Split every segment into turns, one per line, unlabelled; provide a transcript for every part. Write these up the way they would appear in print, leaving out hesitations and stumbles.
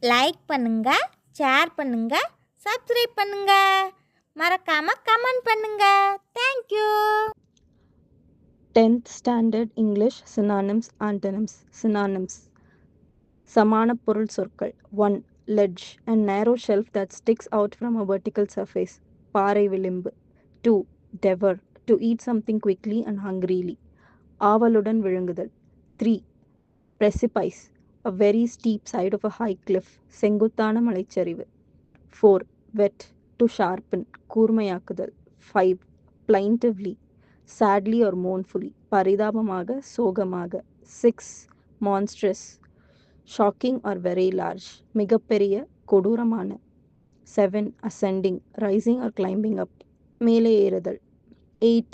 Like பண்ணுங்க, share பண்ணுங்க, subscribe பண்ணுங்க. மறக்காம கமெண்ட் பண்ணுங்க. Thank you.
10th Standard English Synonyms Antonyms Synonyms சமான பொருள் சொற்கள் 1. Ledge, a narrow shelf that sticks out from a vertical surface. பாறை விளிம்பு. 2. Devour, to eat something quickly and hungrily. ஆவலுடன் விழுங்குதல். 3. Precipice, a very steep side of a high cliff. செங்குத்தான மலைச்சரிவு. 4. Wet, to sharpen, கூர்மையாக்குதல். 5. Plaintively, sadly or mournfully, பரிதாபமாக சோகமாக. 6. Monstrous, shocking or very large, மிகப்பெரிய கொடூரமான. 7. Ascending, rising or climbing up, மேலே ஏறுதல். 8.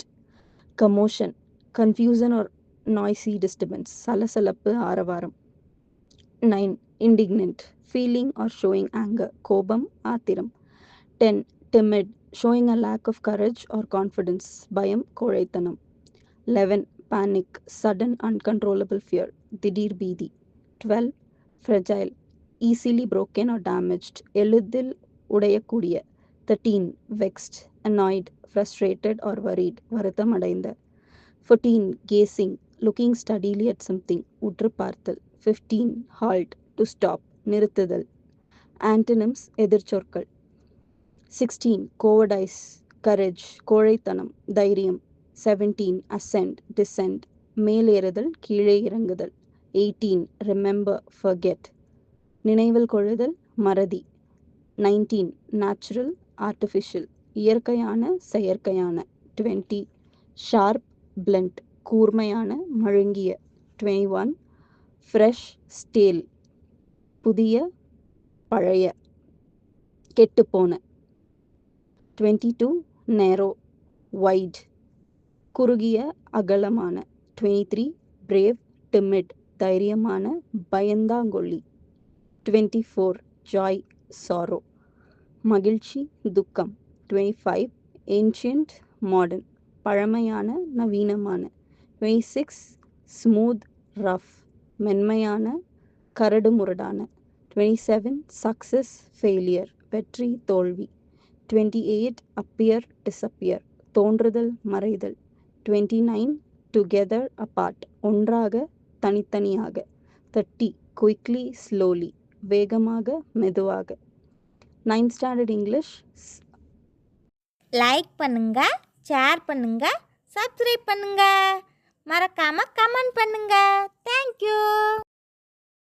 Commotion, confusion or noisy disturbance, சலசலப்பு ஆரவாரம். 9. Indignant, feeling or showing anger, கோபம் ஆத்திரம். 10. Timid, showing a lack of courage or confidence, பயம் கோழைத்தனம். 11. Panic, sudden uncontrollable fear, திடீர் பீதி. 12. Fragile, easily broken or damaged, எளிதில் உடையக்கூடிய. 13. Vexed, annoyed, frustrated or worried, வருத்தமடைந்த. 14. Gazing, looking steadily at something, உற்று பார்த்தல். 15. Halt, to stop, நிறுத்துதல். Antonyms எதிர்ச்சொற்கள். 16. Cowardice, courage, கோழைத்தனம், தைரியம். 17. Ascend, descend, மேலேறுதல் கீழே இறங்குதல். 18. Remember, forget, நினைவில் கொள்ளுதல் மறதி. 19. Natural, artificial, இயற்கையான செயற்கையான. 20. Sharp, blunt, கூர்மையான மழுங்கிய. 21. Fresh, stale, புதிய பழைய கெட்டுப்போன. 22. Narrow, wide, குறுகிய அகலமான. 23. Brave, timid, தைரியமான பயந்தாங்கொள்ளி. 24. Joy, sorrow, மகிழ்ச்சி துக்கம். 25. Ancient, modern, பழமையான நவீனமான. 26. Smooth, rough, மென்மையான கரடுமுரடான. 27. Success, failure, வெற்றி தோல்வி. 28. Appear, disappear, தோன்றுதல் மறைதல். 29. Together, apart, ஒன்றாக தனித்தனியாக. 30. Quickly, slowly, வேகமாக மெதுவாக. 9th Standard English.
லைக் பண்ணுங்க, ஷேர் பண்ணுங்க, சப்ஸ்கிரைப் பண்ணுங்க. மறக்காம கமெண்ட் பண்ணுங்க. Thank you.